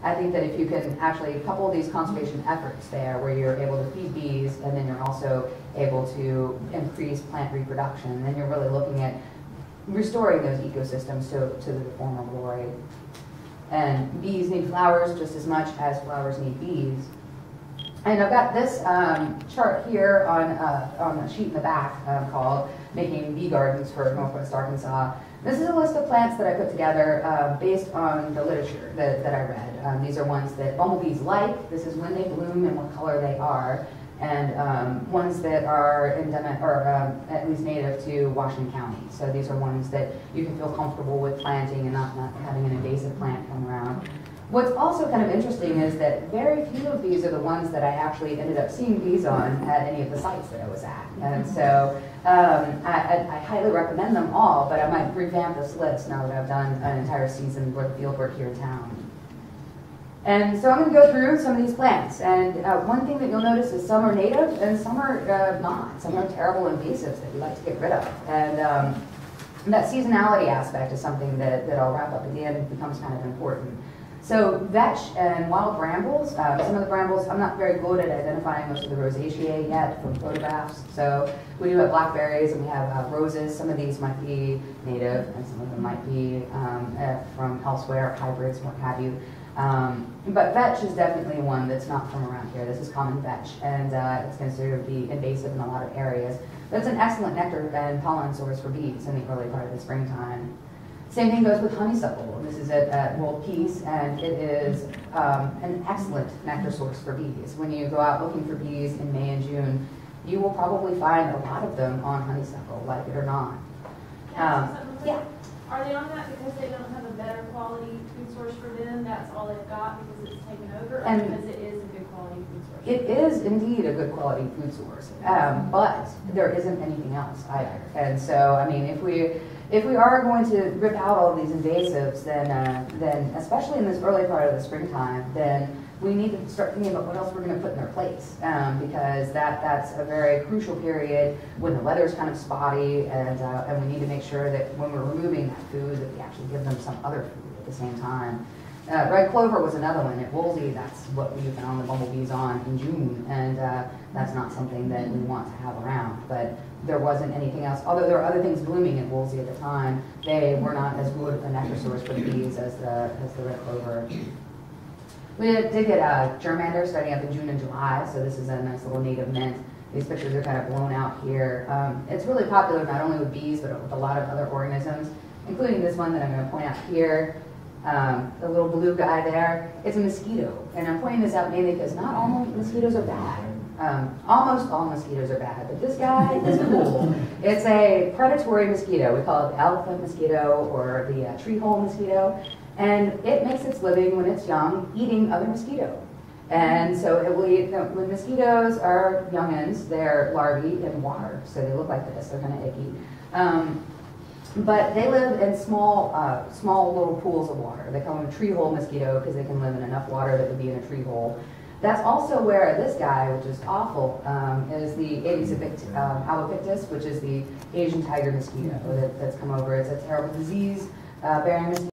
I think that if you can actually couple these conservation efforts there, where you're able to feed bees and then you're also able to increase plant reproduction, then you're really looking at restoring those ecosystems to the former glory. And bees need flowers just as much as flowers need bees. And I've got this chart here on a sheet in the back called Making Bee Gardens for Northwest Arkansas. This is a list of plants that I put together based on the literature that I read. These are ones that bumblebees like. This is when they bloom and what color they are. And ones that are endemic, or at least native to Washington County. So these are ones that you can feel comfortable with planting and not having an invasive plant come around. What's also kind of interesting is that very few of these are the ones that I actually ended up seeing bees on at any of the sites that I was at. And so I highly recommend them all, but I might revamp this list now that I've done an entire season worth of field work here in town. And so I'm going to go through some of these plants. And one thing that you'll notice is some are native and some are not. Some are terrible invasives that we like to get rid of. And that seasonality aspect is something that I'll wrap up at the end. It becomes kind of important. So vetch and wild brambles, some of the brambles, I'm not very good at identifying most of the rosaceae yet from photographs. So we do have blackberries and we have roses. Some of these might be native and some of them might be from elsewhere, hybrids, what have you. But vetch is definitely one that's not from around here. This is common vetch, and it's considered to be invasive in a lot of areas. But it's an excellent nectar and pollen source for bees in the early part of the springtime. Same thing goes with honeysuckle. This is at World Peace, and it is an excellent nectar source for bees. When you go out looking for bees in May and June, you will probably find a lot of them on honeysuckle, like it or not. Yeah. Are they on that because they don't have a better quality food source for them? That's all they've got because it's taken over, or because it is a good quality food source? It is indeed a good quality food source, but there isn't anything else either. And so, I mean, if we are going to rip out all of these invasives, then especially in this early part of the springtime, then we need to start thinking about what else we're going to put in their place, because that's a very crucial period when the weather's kind of spotty, and we need to make sure that when we're removing that food, that we actually give them some other food at the same time. Red clover was another one. At Woolsey, that's what we found the bumblebees on in June, and that's not something that we want to have around. But there wasn't anything else. Although there were other things blooming at Woolsey at the time, they were not as good a nectar source for the bees as the red clover. We did get germander starting up in June and July, so this is a nice little native mint. These pictures are kind of blown out here. It's really popular not only with bees, but with a lot of other organisms, including this one that I'm going to point out here. The little blue guy there, it's a mosquito. And I'm pointing this out mainly because not all mosquitoes are bad. Almost all mosquitoes are bad, but this guy is cool. It's a predatory mosquito. We call it the elephant mosquito or the tree hole mosquito. And it makes its living when it's young eating other mosquito. And so it will eat, when mosquitoes are youngins, they're larvae in water. So they look like this, they're kind of icky. But they live in small little pools of water. They call them a tree hole mosquito because they can live in enough water that would be in a tree hole. That's also where this guy, which is awful, is the Aedes albopictus, which is the Asian tiger mosquito that's come over. It's a terrible disease bearing mosquito.